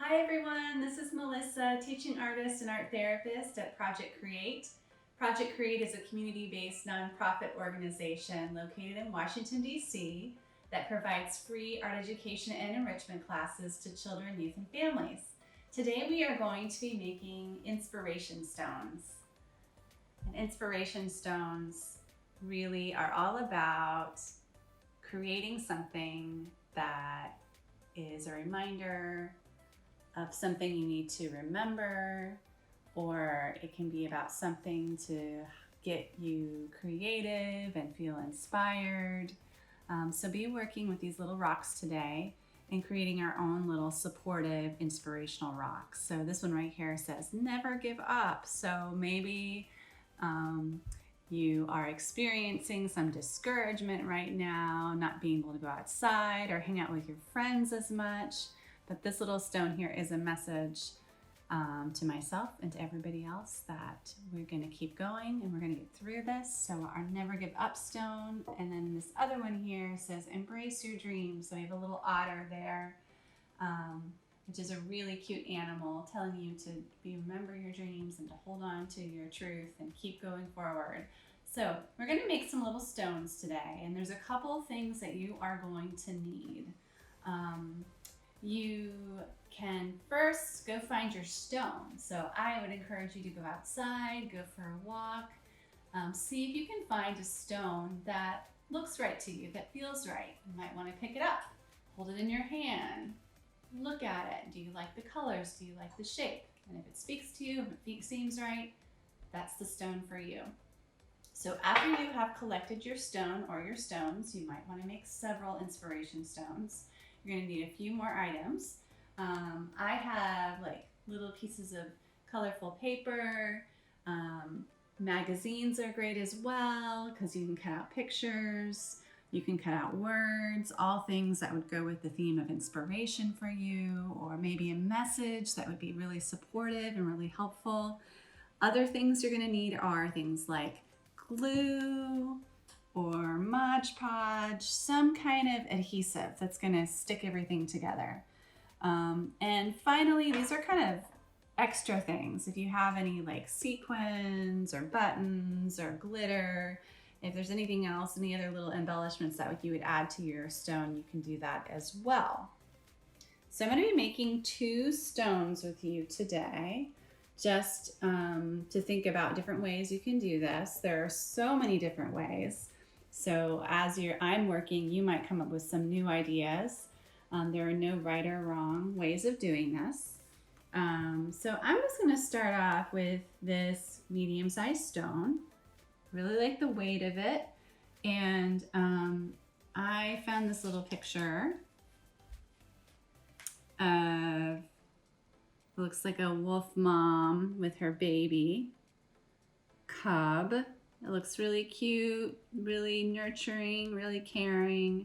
Hi everyone, this is Melissa, teaching artist and art therapist at Project Create. Project Create is a community-based nonprofit organization located in Washington, D.C. that provides free art education and enrichment classes to children, youth, and families. Today we are going to be making inspiration stones. And inspiration stones really are all about creating something that is a reminder of something you need to remember, or it can be about something to get you creative and feel inspired. So be working with these little rocks today and creating our own little supportive inspirational rocks. So this one right here says never give up. So maybe you are experiencing some discouragement right now, not being able to go outside or hang out with your friends as much. But this little stone here is a message to myself and to everybody else that we're going to keep going and we're going to get through this. So our never give up stone. And then this other one here says embrace your dreams. So we have a little otter there, which is a really cute animal telling you to remember your dreams and to hold on to your truth and keep going forward. So we're going to make some little stones today, and there's a couple things that you are going to need. You can first go find your stone. So I would encourage you to go outside, go for a walk, see if you can find a stone that looks right to you, that feels right. You might want to pick it up, hold it in your hand, look at it. Do you like the colors? Do you like the shape? And if it speaks to you, if it seems right, that's the stone for you. So after you have collected your stone or your stones, you might want to make several inspiration stones. You're going to need a few more items. I have like little pieces of colorful paper. Magazines are great as well because you can cut out pictures. You can cut out words, all things that would go with the theme of inspiration for you, or maybe a message that would be really supportive and really helpful. Other things you're going to need are things like glue, or Mod Podge, some kind of adhesive that's going to stick everything together. And finally, these are kind of extra things. If you have any like sequins or buttons or glitter, if there's anything else, any other little embellishments that you would add to your stone, you can do that as well. So I'm going to be making 2 stones with you today, just to think about different ways you can do this. There are so many different ways. So as I'm working, you might come up with some new ideas. There are no right or wrong ways of doing this. So I'm just going to start off with this medium-sized stone. Really like the weight of it. And I found this little picture of, looks like a wolf mom with her baby cub. It looks really cute, really nurturing, really caring.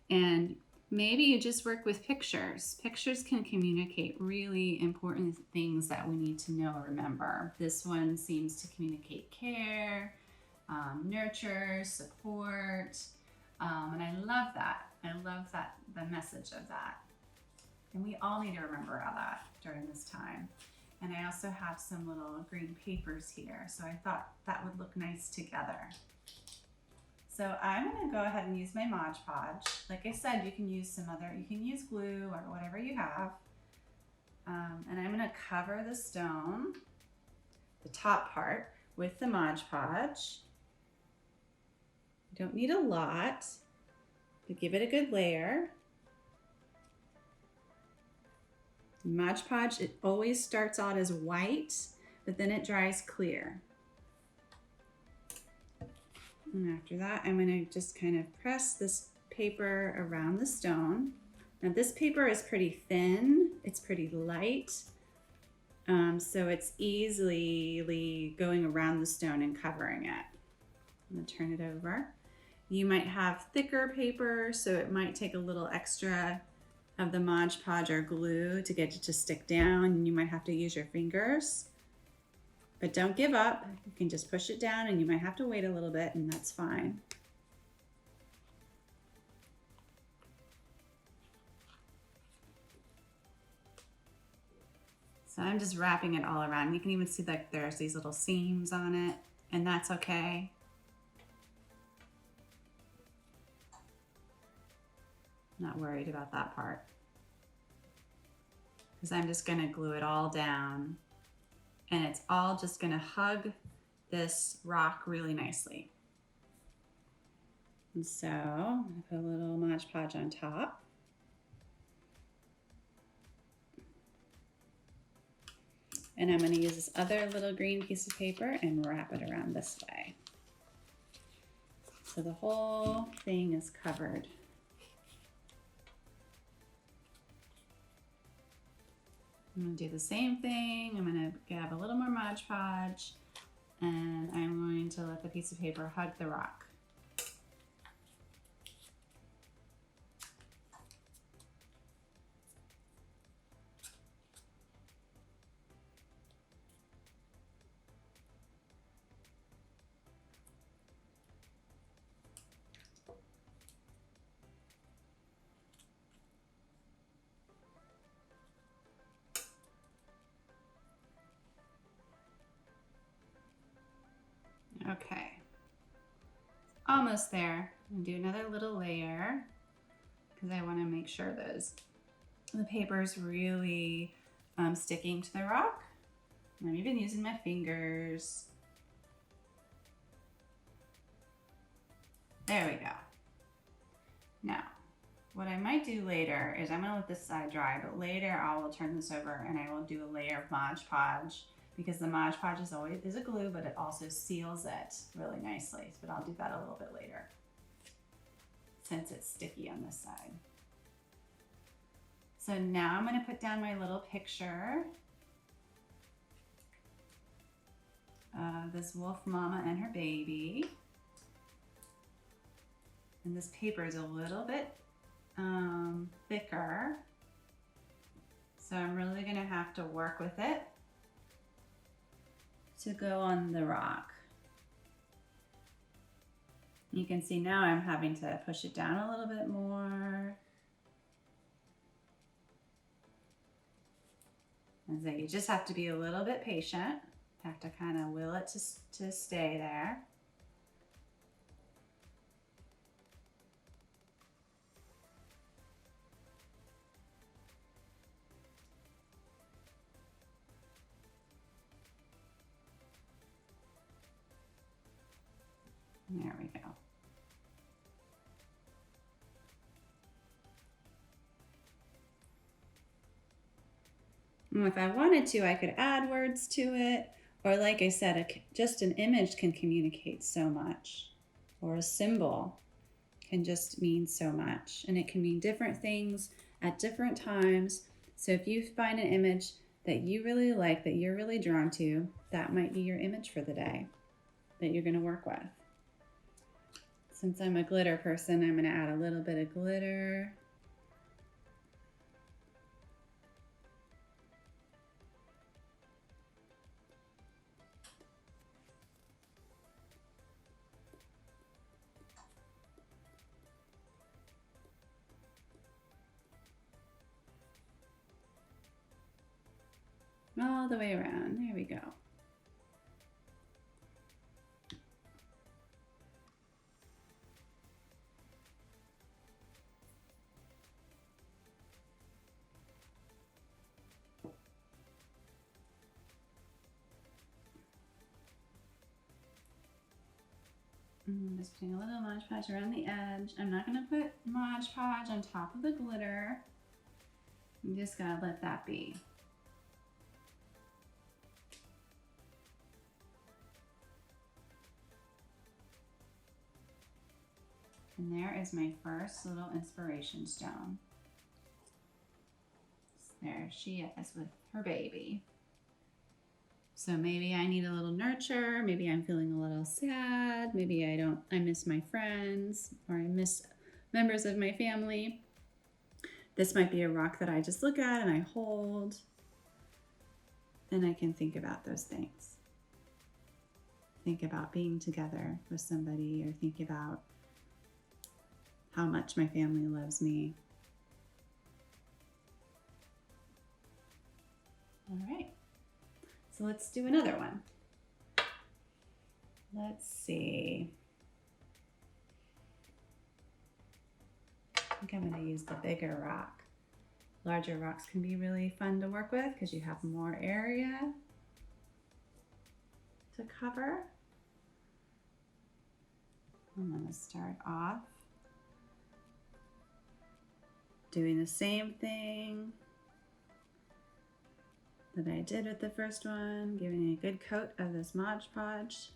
And maybe you just work with pictures. Pictures can communicate really important things that we need to know or remember. This one seems to communicate care, nurture, support. And I love that. I love that, the message of that. And we all need to remember all that during this time. And I also have some little green papers here, so I thought that would look nice together. So I'm going to go ahead and use my Mod Podge. Like I said, you can use you can use glue or whatever you have. And I'm going to cover the stone, the top part, with the Mod Podge. You don't need a lot, but give it a good layer. Mod Podge, it always starts out as white, but then it dries clear. And after that, I'm going to just kind of press this paper around the stone. Now this paper is pretty thin, it's pretty light, so it's easily going around the stone and covering it. I'm going to turn it over. You might have thicker paper, so it might take a little extra of the Mod Podge or glue to get it to stick down, and you might have to use your fingers. But don't give up. You can just push it down, and you might have to wait a little bit, and that's fine. So I'm just wrapping it all around. You can even see like there's these little seams on it, and that's okay. Not worried about that part, because I'm just gonna glue it all down, and it's all just gonna hug this rock really nicely. And so I'm gonna put a little Mod Podge on top. And I'm going to use this other little green piece of paper and wrap it around this way. So the whole thing is covered. I'm going to do the same thing. I'm going to grab a little more Mod Podge, and I'm going to let the piece of paper hug the rock. Okay, almost there. I'm gonna do another little layer because I want to make sure the paper's really sticking to the rock. I'm even using my fingers. There we go. Now, what I might do later is I'm gonna let this side dry, but later I will turn this over and I will do a layer of Mod Podge, because the Mod Podge is a glue, but it also seals it really nicely. But I'll do that a little bit later, since it's sticky on this side. So now I'm gonna put down my little picture of this wolf mama and her baby. And this paper is a little bit thicker, so I'm really gonna have to work with it to go on the rock. You can see now I'm having to push it down a little bit more. And so you just have to be a little bit patient. Have to kind of will it to stay there. There we go. And if I wanted to, I could add words to it, or like I said, just an image can communicate so much, or a symbol can just mean so much, and it can mean different things at different times. So if you find an image that you really like, that you're really drawn to, that might be your image for the day that you're going to work with. Since I'm a glitter person, I'm going to add a little bit of glitter. All the way around. There we go. I'm just putting a little Mod Podge around the edge. I'm not going to put Mod Podge on top of the glitter. I'm just going to let that be. And there is my first little inspiration stone. There she is with her baby. So maybe I need a little nurture, maybe I'm feeling a little sad, maybe I miss my friends, or I miss members of my family. This might be a rock that I just look at and I hold, and I can think about those things. Think about being together with somebody, or think about how much my family loves me. All right. So let's do another one. Let's see. I think I'm going to use the bigger rock. Larger rocks can be really fun to work with because you have more area to cover. I'm going to start off doing the same thing that I did with the first one, giving a good coat of this Mod Podge.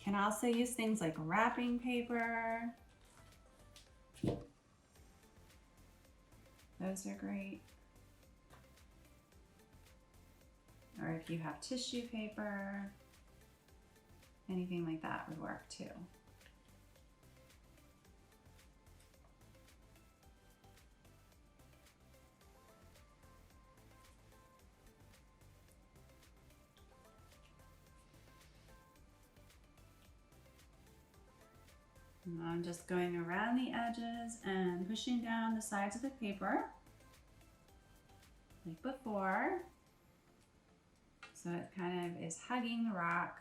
Can also use things like wrapping paper. Those are great. Or if you have tissue paper, anything like that would work too. And I'm just going around the edges and pushing down the sides of the paper like before. So it kind of is hugging the rock.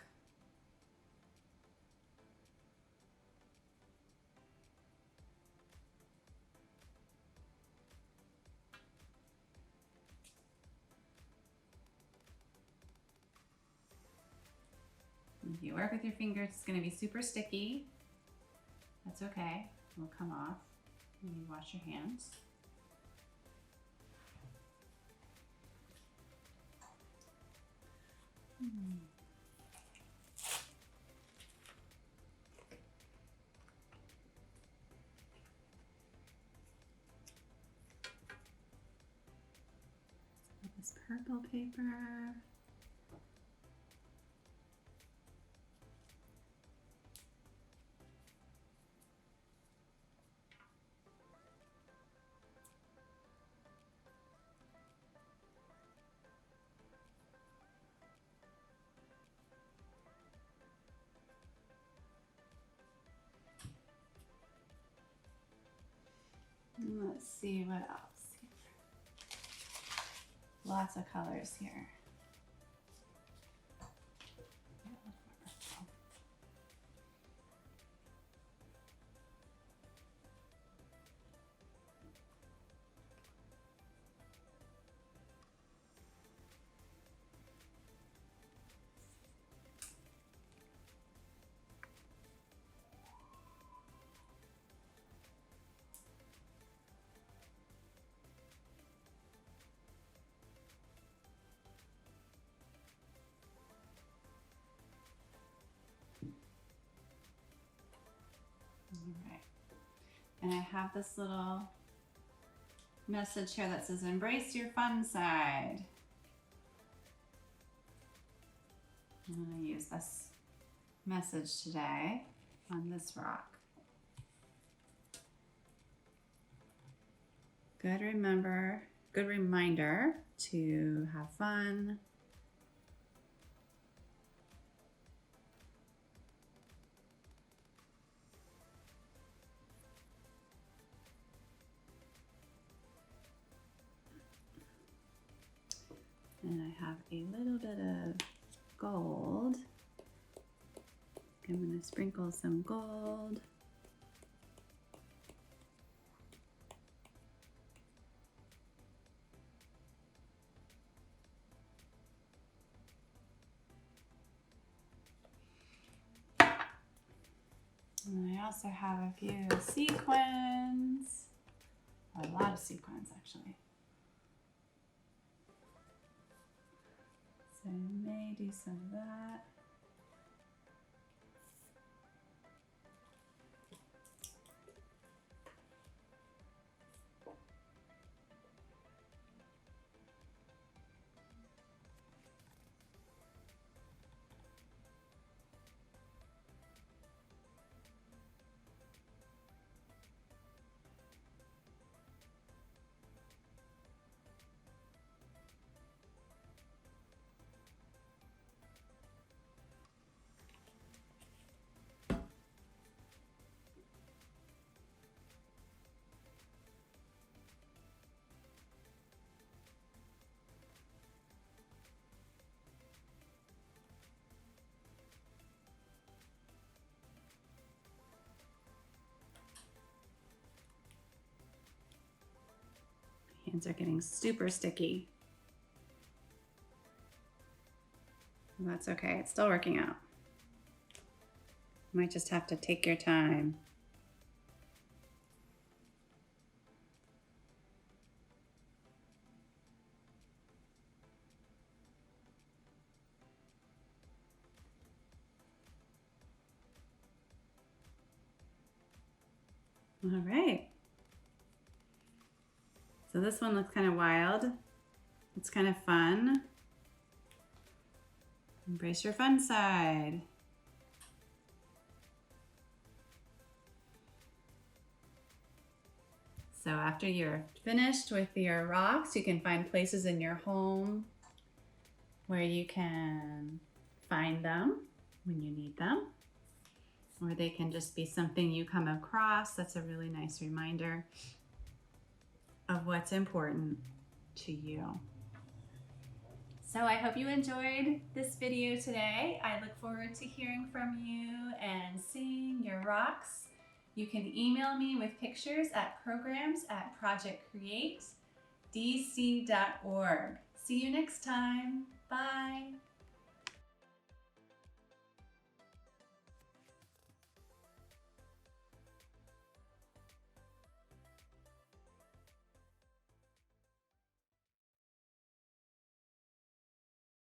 If you work with your fingers, it's going to be super sticky. That's okay. It'll come off when you wash your hands. This purple paper. Let's see what else here. Lots of colors here. All right. And I have this little message here that says, embrace your fun side. I'm going to use this message today on this rock. Good reminder to have fun. And I have a little bit of gold. I'm going to sprinkle some gold. And I also have a few sequins, a lot of sequins actually. So I may do some of that. Hands are getting super sticky. Well, that's okay, it's still working out. You might just have to take your time. All right. So this one looks kind of wild. It's kind of fun. Embrace your fun side. So after you're finished with your rocks, you can find places in your home where you can find them when you need them. Or they can just be something you come across. That's a really nice reminder of what's important to you. So I hope you enjoyed this video today. I look forward to hearing from you and seeing your rocks. You can email me with pictures at programs@projectcreatedc.org. See you next time. Bye.